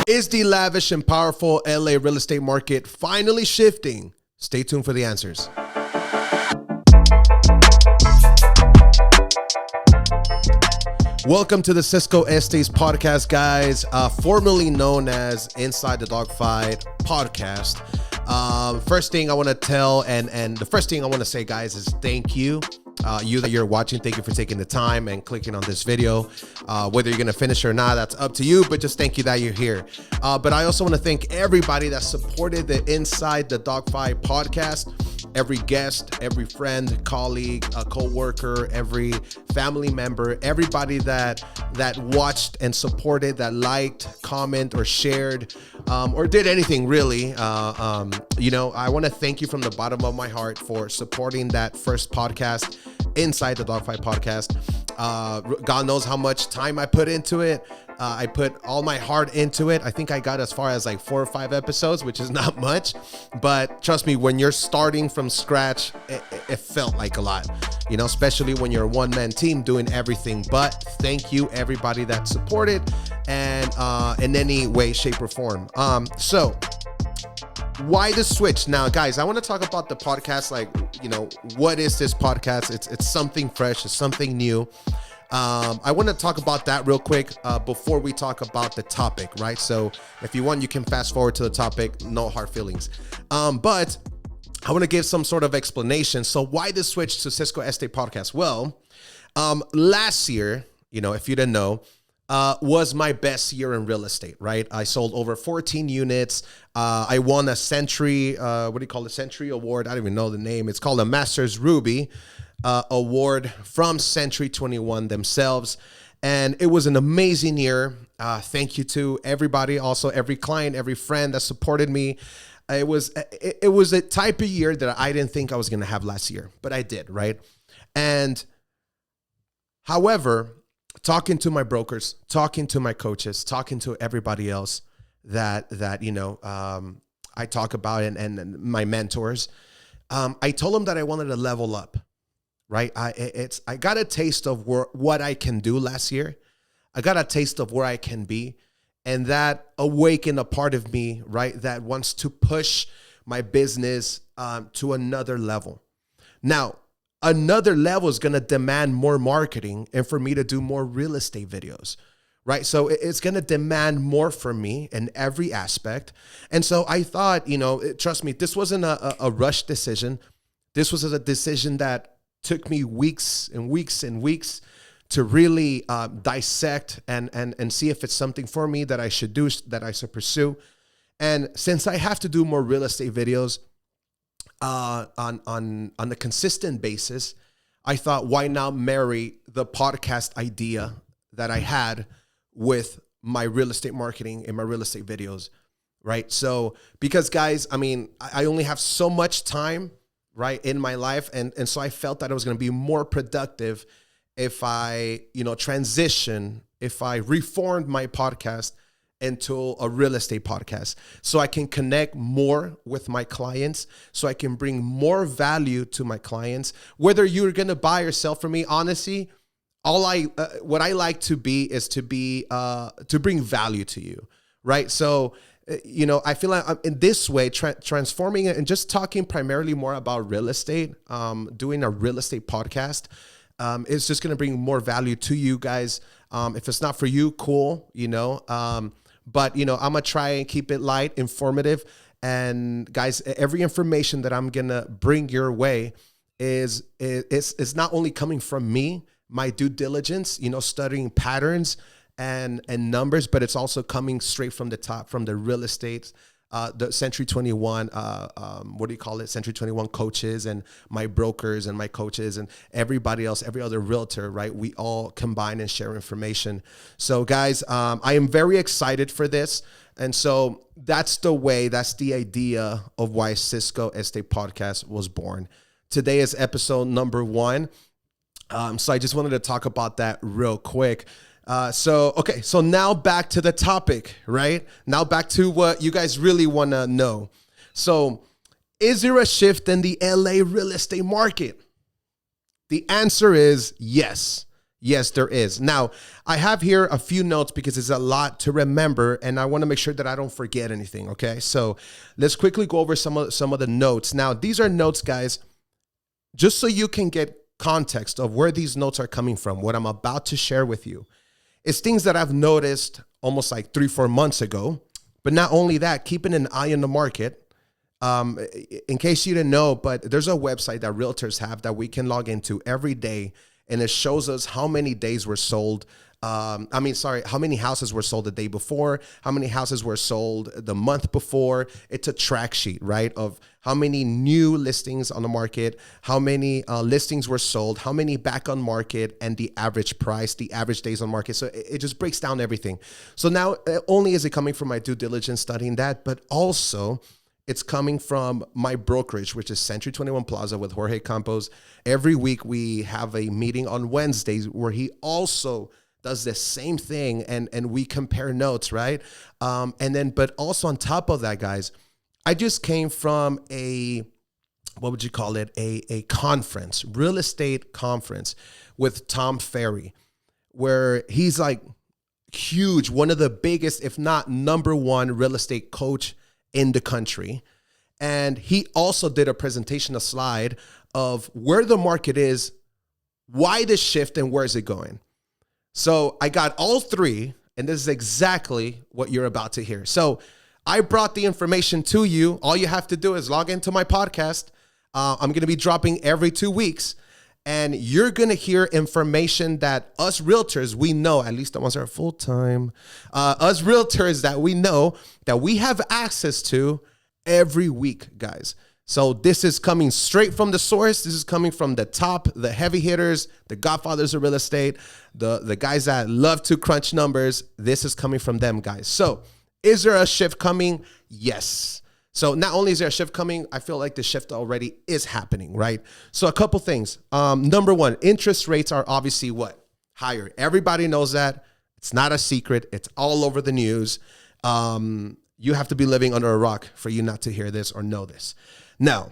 Is the lavish and powerful LA real estate market finally shifting? Stay tuned for the answers. Welcome to the Cisco Estates podcast, guys, formerly known as Inside the Dogfight podcast. First thing I want to tell and the first thing I want to say, guys, is thank you. You that you're watching, thank you for taking the time and clicking on this video. Whether you're going to finish or not, that's up to you, but just thank you that you're here. But I also want to thank everybody that supported the Inside the Dogfight podcast. Every guest, every friend, colleague, co-worker, every family member, everybody that watched and supported, that liked, comment, or shared, or did anything really. I want to thank you from the bottom of my heart for supporting that first podcast, Inside the Dogfight podcast. God knows how much time I put into it. I put all my heart into it. I think I got as far as like 4 or 5 episodes, which is not much, but trust me, when you're starting from scratch, it felt like a lot, especially when you're a one-man team doing everything. But thank you everybody that supported and in any way, shape, or form. So why the switch? Now, guys, I want to talk about the podcast. What is this podcast? It's something fresh. It's something new. I want to talk about that real quick before we talk about the topic, right? So if you want, you can fast forward to the topic, no hard feelings. But I want to give some sort of explanation. So why the switch to Cisco Estate podcast? Well, last year, if you didn't know, was my best year in real estate, right? I sold over 14 units. I won a Century, Century Award. I don't even know the name. It's called a Masters Ruby Award from Century 21 themselves. And it was an amazing year. Thank you to everybody, also every client, every friend that supported me. It was a type of year that I didn't think I was going to have last year, but I did, right? And however, talking to my brokers, talking to my coaches, talking to everybody else that I talk about and my mentors, I told them that I wanted to level up, right? I got a taste of what I can do last year. I got a taste of where I can be, and that awakened a part of me, right, that wants to push my business to another level. Now, another level is going to demand more marketing and for me to do more real estate videos, right? So it's going to demand more from me in every aspect. And so I thought, trust me, this wasn't a rush decision. This was a decision that took me weeks and weeks and weeks to really dissect and see if it's something for me that I should do, that I should pursue. And since I have to do more real estate videos, on a consistent basis, I thought, why not marry the podcast idea that I had with my real estate marketing and my real estate videos, right? So, because guys, I only have so much time, right, in my life. And so I felt that I was going to be more productive if I, if I reformed my podcast into a real estate podcast, so I can connect more with my clients, so I can bring more value to my clients. Whether you're going to buy or sell from me, honestly, what I like to be is to bring value to you, right? So, I feel like I'm in this way, transforming it and just talking primarily more about real estate, doing a real estate podcast, is just going to bring more value to you guys. If it's not for you, cool, but, I'm going to try and keep it light, informative. And guys, every information that I'm going to bring your way is not only coming from me, my due diligence, studying patterns and numbers, but it's also coming straight from the top, from the real estate, the Century 21, Century 21 coaches and my brokers and my coaches and everybody else, every other realtor, right? We all combine and share information. So guys, I am very excited for this. And so that's the idea of why Cisco Estate Podcast was born. Today is episode number 1. So I just wanted to talk about that real quick. So now back to the topic, right? Now back to what you guys really want to know. So is there a shift in the LA real estate market? The answer is yes. Yes, there is. Now, I have here a few notes because it's a lot to remember, and I want to make sure that I don't forget anything, okay? So let's quickly go over some of the notes. Now, these are notes, guys, just so you can get context of where these notes are coming from. What I'm about to share with you is things that I've noticed almost like 3-4 months ago. But not only that, keeping an eye on the market. In case you didn't know, but there's a website that realtors have that we can log into every day, and it shows us how many days were sold. How many houses were sold the day before, how many houses were sold the month before. It's a track sheet, right, of how many new listings on the market, how many listings were sold, how many back on market, and the average price, the average days on market. So it just breaks down everything. So now only is it coming from my due diligence studying that, but also it's coming from my brokerage, which is Century 21 Plaza with Jorge Campos. Every week we have a meeting on Wednesdays where he also does the same thing, and we compare notes, right? But also on top of that, guys, I just came from a conference, real estate conference with Tom Ferry, where he's like huge, one of the biggest, if not number one real estate coach in the country. And he also did a presentation, a slide of where the market is, why the shift, and where is it going. So I got all three, and this is exactly what you're about to hear. So I brought the information to you. All you have to do is log into my podcast. I'm going to be dropping every 2 weeks, and you're going to hear information that us realtors, we know, at least the ones that are full-time, us realtors that we know that we have access to every week, guys. So this is coming straight from the source. This is coming from the top, the heavy hitters, the godfathers of real estate, the guys that love to crunch numbers. This is coming from them, guys. So is there a shift coming? Yes. So not only is there a shift coming, I feel like the shift already is happening, right? So a couple things. Number one, interest rates are obviously what? Higher. Everybody knows that. It's not a secret. It's all over the news. You have to be living under a rock for you not to hear this or know this. Now,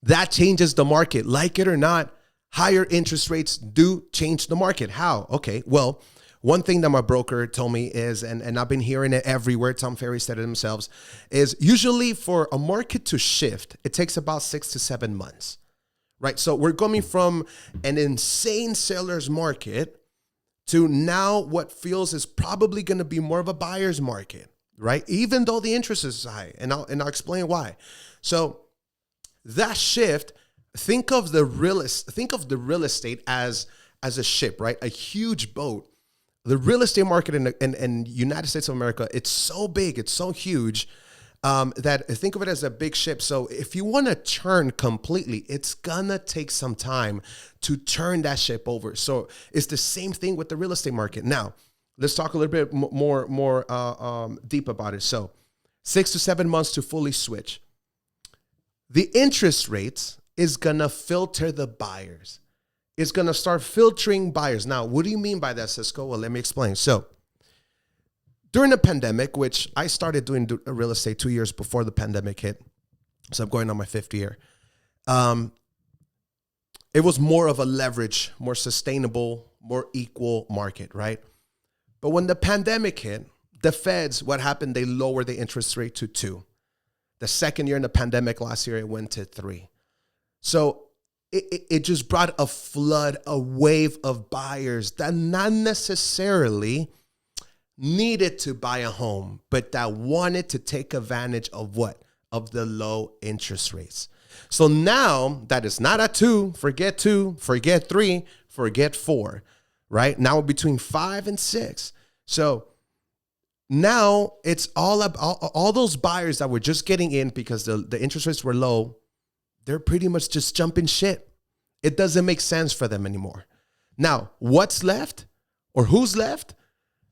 that changes the market. Like it or not, higher interest rates do change the market. How? Okay, well, one thing that my broker told me is, and I've been hearing it everywhere, Tom Ferry said it themselves, is usually for a market to shift, it takes about 6 to 7 months, right? So we're going from an insane seller's market to now what feels is probably going to be more of a buyer's market, right? Even though the interest is high, and I'll explain why. So that shift, think of the real estate as a ship, right? A huge boat. The real estate market in United States of America, it's so big, it's so huge that think of it as a big ship. So if you want to turn completely, it's gonna take some time to turn that ship over. So it's the same thing with the real estate market. Now, let's talk a little bit more deep about it. So 6 to 7 months to fully switch. The interest rates is going to filter the buyers. It's going to start filtering buyers. Now, what do you mean by that, Cisco? Well, let me explain. So during the pandemic, which I started doing real estate 2 years before the pandemic hit, so I'm going on my 5th year, it was more of a leverage, more sustainable, more equal market, right? But when the pandemic hit, the feds, what happened? They lowered the interest rate to 2. The second year in the pandemic last year, it went to 3. So it just brought a flood, a wave of buyers that not necessarily needed to buy a home, but that wanted to take advantage of what? Of the low interest rates. So now that it's not at 2, forget 3, forget 4, right? Now we're between 5 and 6. So now it's all about all those buyers that were just getting in because the interest rates were low. They're pretty much just jumping ship. It doesn't make sense for them anymore. Now, what's left or who's left?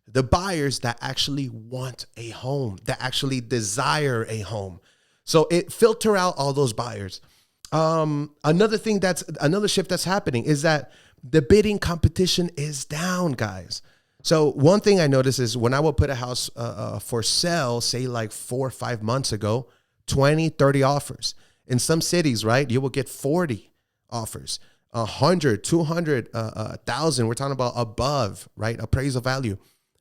The buyers that actually want a home, that actually desire a home. So it filter out all those buyers. Another shift that's happening is that the bidding competition is down, guys. So one thing I noticed is when I would put a house for sale, say like 4 or 5 months ago, 20, 30 offers. In some cities, right, you will get 40 offers. 100, 200, 1,000. We're talking about above, right? Appraisal value.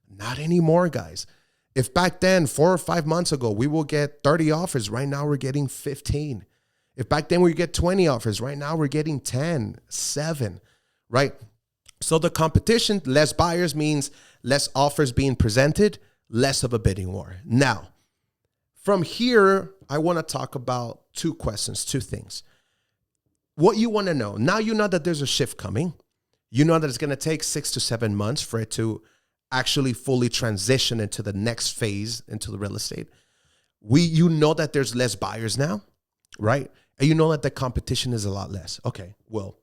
Not anymore, guys. If back then, 4 or 5 months ago, we will get 30 offers, right now we're getting 15. If back then we get 20 offers, right now we're getting 10, 7, right? So the competition, less buyers means less offers being presented, less of a bidding war. Now, from here, I want to talk about 2 questions, 2 things. What you want to know. Now you know that there's a shift coming. You know that it's going to take 6 to 7 months for it to actually fully transition into the next phase into the real estate. You know that there's less buyers now, right? And you know that the competition is a lot less. Okay, well,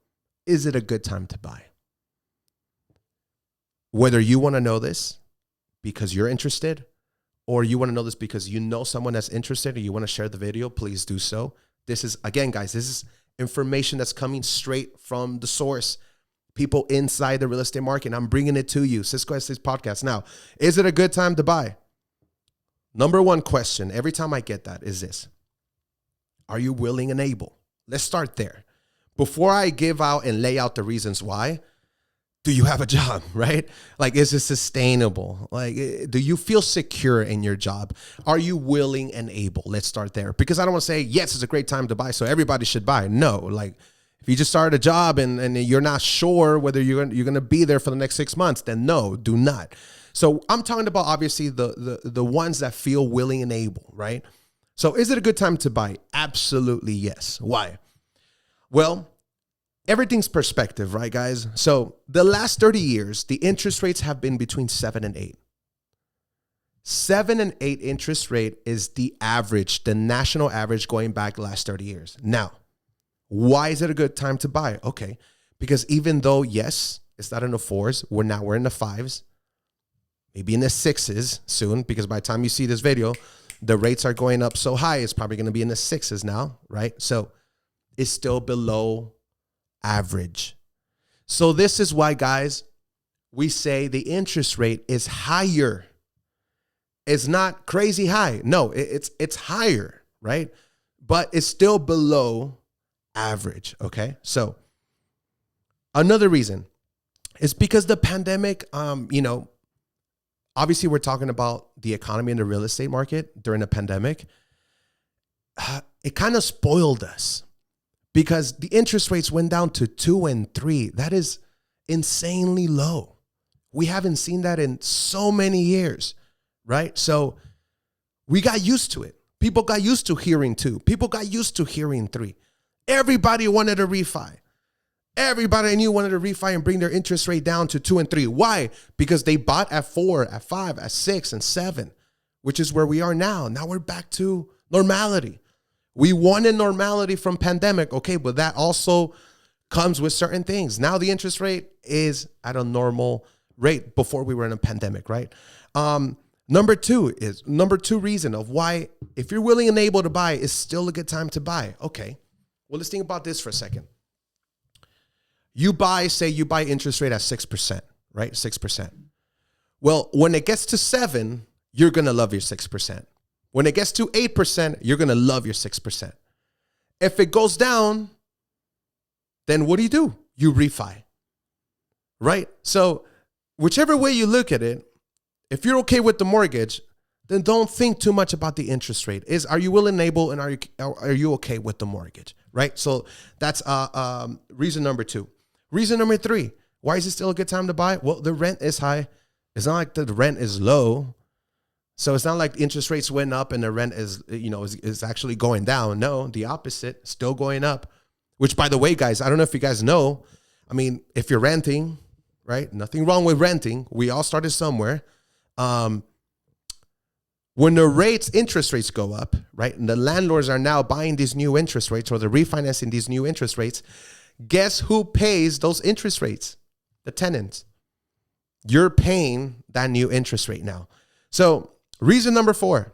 is it a good time to buy? Whether you want to know this because you're interested, or you want to know this because you know someone that's interested and you want to share the video, please do so. This is, again, guys, this is information that's coming straight from the source. People inside the real estate market. I'm bringing it to you. Cisco Estate's podcast. Now, is it a good time to buy? Number 1 question every time I get that is this. Are you willing and able? Let's start there. Before I give out and lay out the reasons why, do you have a job, right? Like, is it sustainable? Like, do you feel secure in your job? Are you willing and able? Let's start there. Because I don't want to say, yes, it's a great time to buy, so everybody should buy. No, like, if you just started a job and you're not sure whether you're going to be there for the next 6 months, then no, do not. So I'm talking about, obviously, the ones that feel willing and able, right? So is it a good time to buy? Absolutely, yes. Why? Well, everything's perspective, right, guys? So the last 30 years, the interest rates have been between 7 and 8. 7 and 8 interest rate is the average, the national average going back the last 30 years. Now, why is it a good time to buy? Okay, because even though, yes, it's not in the 4s, we're in the 5s, maybe in the 6s soon, because by the time you see this video, the rates are going up so high, it's probably going to be in the 6s now, right? So it's still below average. So this is why, guys, we say the interest rate is higher. It's not crazy high. No, it's higher, right? But it's still below average, okay? So another reason is because the pandemic, obviously we're talking about the economy and the real estate market during the pandemic. It kind of spoiled us because the interest rates went down to 2 and 3. That is insanely low. We haven't seen that in so many years, right? So we got used to it. People got used to hearing 2. People got used to hearing 3. Everybody wanted a refi. Everybody I knew wanted to refi and bring their interest rate down to 2 and 3. Why? Because they bought at 4, at 5, at 6, and 7, which is where we are now. Now we're back to normality. We wanted normality from pandemic. Okay, but that also comes with certain things. Now the interest rate is at a normal rate before we were in a pandemic, right? Number two reason of why, if you're willing and able to buy, is still a good time to buy. Okay, well, let's think about this for a second. You buy interest rate at 6%, right? 6%. Well, when it gets to 7, you're going to love your 6%. When it gets to 8%, you're going to love your 6%. If it goes down, then what do? You refi, right? So whichever way you look at it, if you're okay with the mortgage, then don't think too much about the interest rate. Are you willing and able, and are you okay with the mortgage, right? So that's reason number 2. Reason number 3, why is it still a good time to buy? Well, the rent is high. It's not like the rent is low. So it's not like interest rates went up and the rent is actually going down. No, the opposite, still going up. Which, by the way, guys, I don't know if you guys know. I mean, if you're renting, right? Nothing wrong with renting. We all started somewhere. When the interest rates go up, right? And the landlords are now buying these new interest rates, or they're refinancing these new interest rates. Guess who pays those interest rates? The tenants. You're paying that new interest rate now. So reason number 4,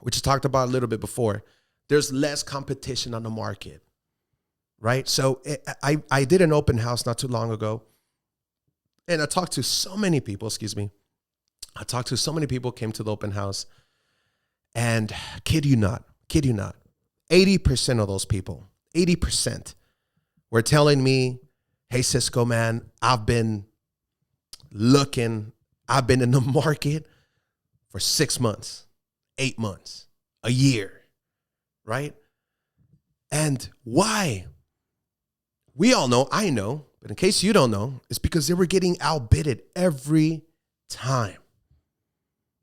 which I talked about a little bit before, there's less competition on the market, right? So I did an open house not too long ago, and I talked to so many people, came to the open house, and kid you not, 80% of those people, 80% were telling me hey, Cisco, man, I've been looking, I've been in the market for 6 months, 8 months, a year, right? And why? We all know, I know, but in case you don't know, it's because they were getting outbidded every time.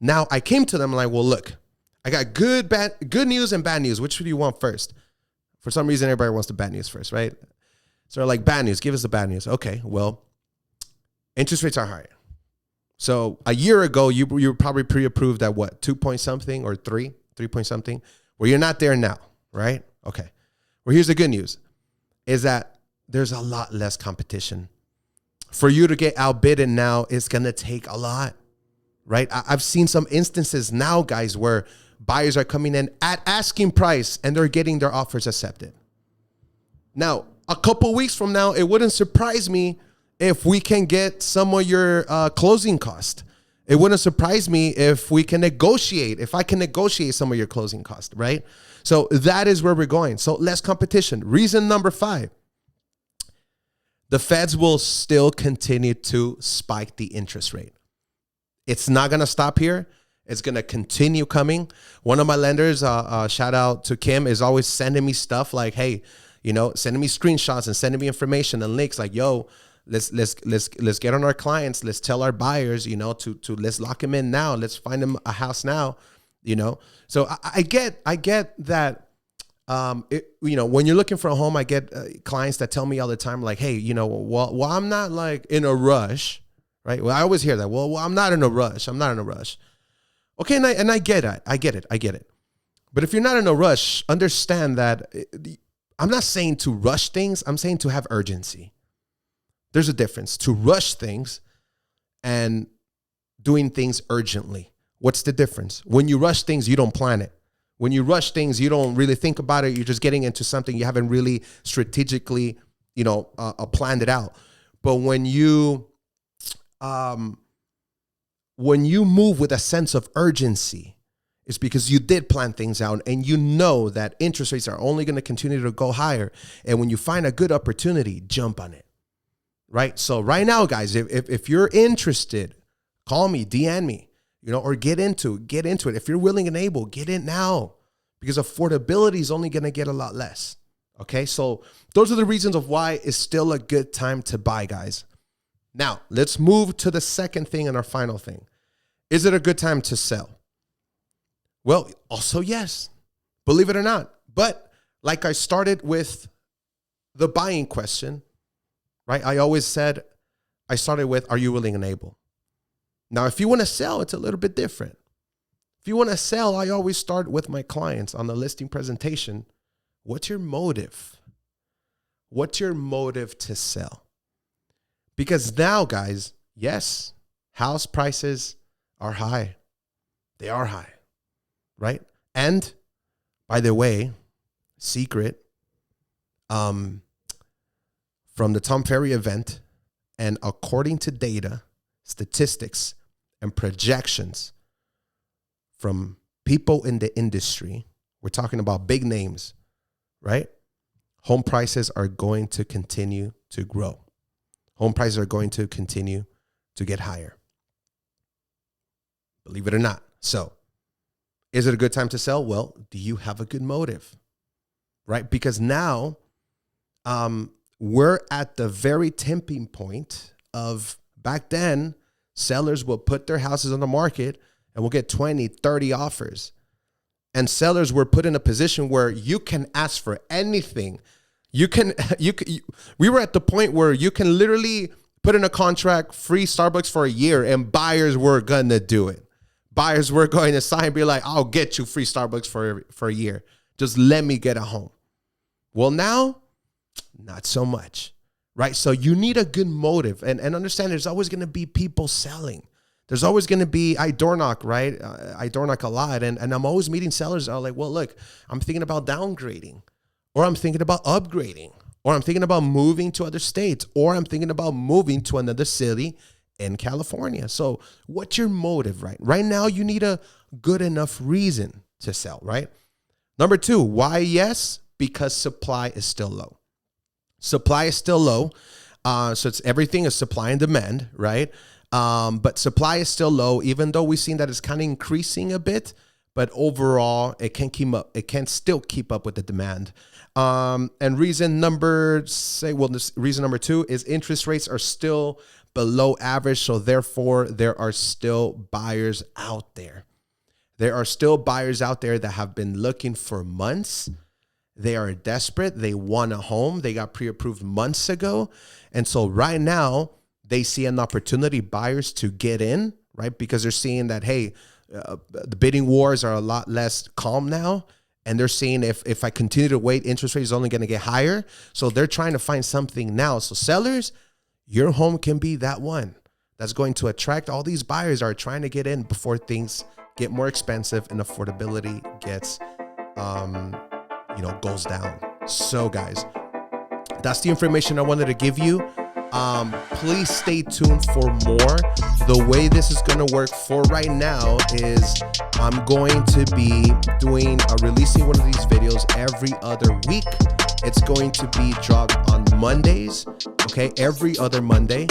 Now I came to them like, well, look, I got good news and bad news. Which do you want first? For some reason, everybody wants the bad news first, right? So they're like, bad news, give us the bad news. Okay, well, interest rates are higher. So a year ago, you were probably pre-approved at what, 2 point something or 3 point something, where you're not there now, right? Okay. Well, here's the good news, is that there's a lot less competition. For you to get outbidden now, it's going to take a lot, right? I've seen some instances now, guys, where buyers are coming in at asking price and they're getting their offers accepted. Now, a couple weeks from now, it wouldn't surprise me if we can get some of your closing cost. It wouldn't surprise me if we can negotiate, if I can negotiate some of your closing cost, right? So that is where we're going. So less competition. Reason number 5, the feds will still continue to spike the interest rate. It's not going to stop here. It's going to continue coming. One of my lenders, shout out to Kim, is always sending me stuff like, hey, sending me screenshots and sending me information and links like, yo, let's get on our clients. Let's tell our buyers, to let's lock them in now. Let's find them a house now, So I get that. When you're looking for a home, I get clients that tell me all the time, like, hey, well, I'm not like in a rush, right? Well, I always hear that. Well, I'm not in a rush. I'm not in a rush. Okay, and I get it. I get it. But if you're not in a rush, understand that I'm not saying to rush things. I'm saying to have urgency. There's a difference to rush things and doing things urgently. What's the difference? When you rush things, you don't plan it. When you rush things, you don't really think about it. You're just getting into something you haven't really strategically, planned it out. But when you move with a sense of urgency, it's because you did plan things out and you know that interest rates are only going to continue to go higher. And when you find a good opportunity, jump on it, right? So right now, guys, if you're interested, call me, DM me, or get into it. If you're willing and able, get in now, because affordability is only going to get a lot less. Okay, so those are the reasons of why it's still a good time to buy, guys. Now, let's move to the second thing and our final thing. Is it a good time to sell? Well, also yes, believe it or not. But like I started with the buying question, right? I always said, I started with, are you willing and able? Now, if you want to sell, it's a little bit different. If you want to sell, I always start with my clients on the listing presentation. What's your motive? What's your motive to sell? Because now, guys, yes, house prices are high. They are high, right? And by the way, secret, from the Tom Ferry event, and according to data, statistics, and projections from people in the industry, we're talking about big names, right? Home prices are going to continue to grow. Home prices are going to continue to get higher. Believe it or not. So, is it a good time to sell? Well, do you have a good motive? Right? Because now we're at the very tipping point of, back then, sellers will put their houses on the market and will get 20, 30 offers. And sellers were put in a position where you can ask for anything. We were at the point where you can literally put in a contract, free Starbucks for a year, and buyers were going to do it. Buyers were going to sign and be like, I'll get you free Starbucks for a year. Just let me get a home. Well, now, not so much, right? So you need a good motive, and understand there's always going to be people selling. There's always going to be, I door knock, right? I door knock a lot, and I'm always meeting sellers that are like, well, look, I'm thinking about downgrading, or I'm thinking about upgrading, or I'm thinking about moving to other states, or I'm thinking about moving to another city in California. So what's your motive, right? Right now, you need a good enough reason to sell, right? Number 2, why yes? Because supply is still low. Supply is still low. So it's everything is supply and demand, right? But supply is still low, even though we've seen that it's kind of increasing a bit. But overall, it can keep up. It can still keep up with the demand. And reason number 2 is interest rates are still below average. So therefore, there are still buyers out there. There are still buyers out there that have been looking for months. They are desperate. They want a home. They got pre-approved months ago. And so right now, they see an opportunity, buyers, to get in, right? Because they're seeing that, hey, the bidding wars are a lot less calm now. And they're seeing if I continue to wait, interest rate is only going to get higher. So they're trying to find something now. So sellers, your home can be that one that's going to attract all these buyers are trying to get in before things get more expensive and affordability gets, goes down. So guys, that's the information I wanted to give you. Please stay tuned for more. The way this is going to work for right now is I'm going to be releasing one of these videos every other week. It's going to be dropped on Mondays, okay? Every other Monday.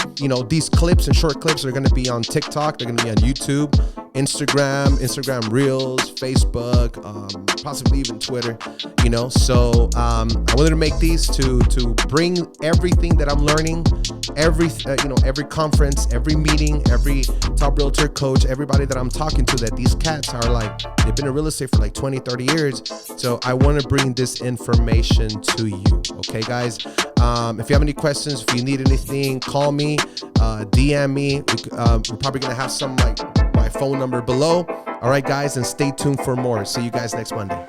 These clips and short clips are going to be on TikTok. They're going to be on YouTube, Instagram Reels, Facebook, possibly even Twitter, So I wanted to make these to bring everything that I'm learning, every conference, every meeting, every top realtor coach, everybody that I'm talking to, that these cats are like, they've been in real estate for like 20, 30 years. So I want to bring this information to you. Okay, guys? If you have any questions, if you need anything, call me, DM me. We're probably going to have some like my phone number below. All right, guys, and stay tuned for more. See you guys next Monday.